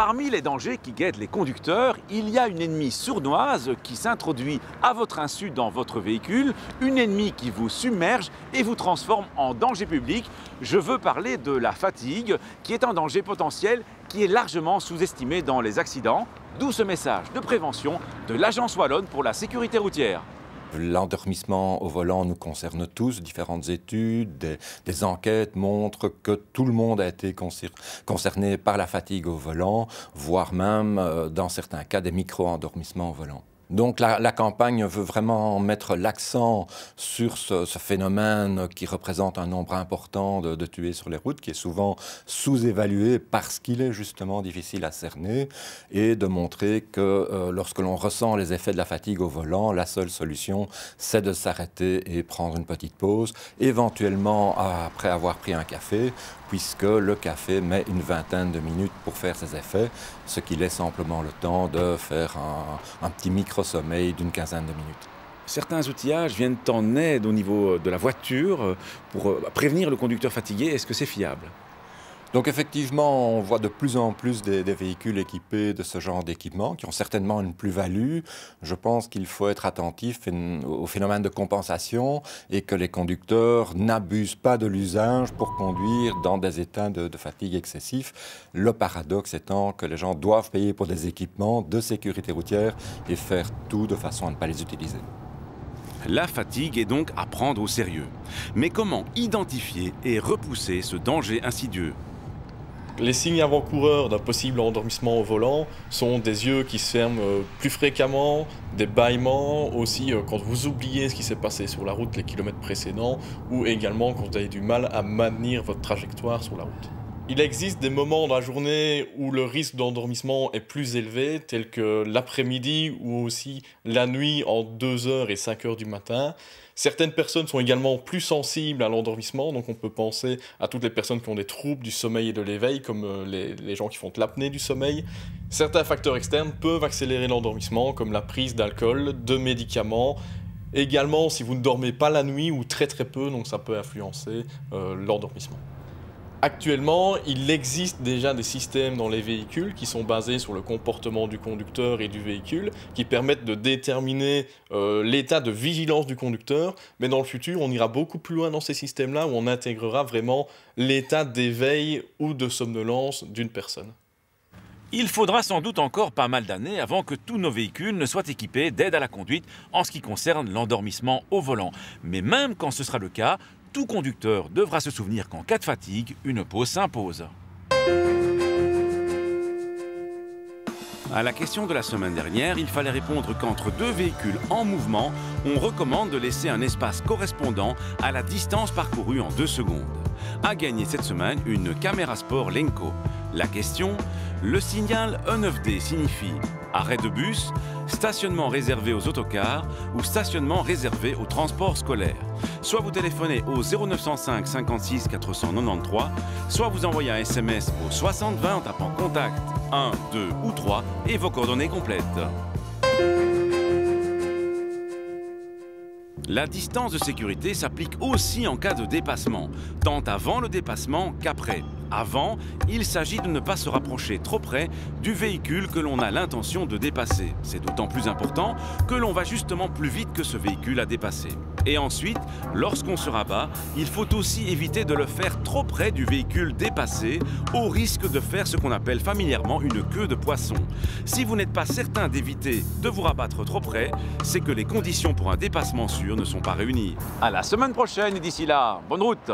Parmi les dangers qui guettent les conducteurs, il y a une ennemie sournoise qui s'introduit à votre insu dans votre véhicule, une ennemie qui vous submerge et vous transforme en danger public. Je veux parler de la fatigue, qui est un danger potentiel qui est largement sous-estimé dans les accidents, d'où ce message de prévention de l'Agence wallonne pour la sécurité routière. L'endormissement au volant nous concerne tous. Différentes études, des enquêtes montrent que tout le monde a été concerné par la fatigue au volant, voire même, dans certains cas, des micro-endormissements au volant. Donc la campagne veut vraiment mettre l'accent sur ce phénomène qui représente un nombre important de tués sur les routes, qui est souvent sous-évalué parce qu'il est justement difficile à cerner, et de montrer que lorsque l'on ressent les effets de la fatigue au volant, la seule solution, c'est de s'arrêter et prendre une petite pause, éventuellement après avoir pris un café, puisque le café met une vingtaine de minutes pour faire ses effets, ce qui laisse amplement le temps de faire un petit micro-sommeil d'une quinzaine de minutes. Certains outillages viennent en aide au niveau de la voiture pour prévenir le conducteur fatigué. Est-ce que c'est fiable ? Donc effectivement, on voit de plus en plus des véhicules équipés de ce genre d'équipement qui ont certainement une plus-value. Je pense qu'il faut être attentif au phénomène de compensation et que les conducteurs n'abusent pas de l'usage pour conduire dans des états de fatigue excessifs. Le paradoxe étant que les gens doivent payer pour des équipements de sécurité routière et faire tout de façon à ne pas les utiliser. La fatigue est donc à prendre au sérieux. Mais comment identifier et repousser ce danger insidieux ? Les signes avant-coureurs d'un possible endormissement au volant sont des yeux qui se ferment plus fréquemment, des bâillements, aussi quand vous oubliez ce qui s'est passé sur la route les kilomètres précédents, ou également quand vous avez du mal à maintenir votre trajectoire sur la route. Il existe des moments dans la journée où le risque d'endormissement est plus élevé, tels que l'après-midi ou aussi la nuit entre 2h et 5h du matin. Certaines personnes sont également plus sensibles à l'endormissement, donc on peut penser à toutes les personnes qui ont des troubles du sommeil et de l'éveil, comme les gens qui font de l'apnée du sommeil. Certains facteurs externes peuvent accélérer l'endormissement, comme la prise d'alcool, de médicaments. Également, si vous ne dormez pas la nuit ou très peu, donc ça peut influencer l'endormissement. Actuellement, il existe déjà des systèmes dans les véhicules qui sont basés sur le comportement du conducteur et du véhicule, qui permettent de déterminer l'état de vigilance du conducteur, mais dans le futur, on ira beaucoup plus loin dans ces systèmes-là, où on intégrera vraiment l'état d'éveil ou de somnolence d'une personne. Il faudra sans doute encore pas mal d'années avant que tous nos véhicules ne soient équipés d'aide à la conduite en ce qui concerne l'endormissement au volant. Mais même quand ce sera le cas, tout conducteur devra se souvenir qu'en cas de fatigue, une pause s'impose. À la question de la semaine dernière, il fallait répondre qu'entre deux véhicules en mouvement, on recommande de laisser un espace correspondant à la distance parcourue en 2 secondes. A gagné cette semaine une caméra sport Lenco. La question, le signal E9D signifie arrêt de bus, stationnement réservé aux autocars ou stationnement réservé au transport scolaire. Soit vous téléphonez au 0905 56 493, soit vous envoyez un SMS au 6020 en tapant contact 1, 2 ou 3 et vos coordonnées complètes. La distance de sécurité s'applique aussi en cas de dépassement, tant avant le dépassement qu'après. Avant, il s'agit de ne pas se rapprocher trop près du véhicule que l'on a l'intention de dépasser. C'est d'autant plus important que l'on va justement plus vite que ce véhicule à dépasser. Et ensuite, lorsqu'on se rabat, il faut aussi éviter de le faire trop près du véhicule dépassé, au risque de faire ce qu'on appelle familièrement une queue de poisson. Si vous n'êtes pas certain d'éviter de vous rabattre trop près, c'est que les conditions pour un dépassement sûr ne sont pas réunies. À la semaine prochaine et d'ici là, bonne route!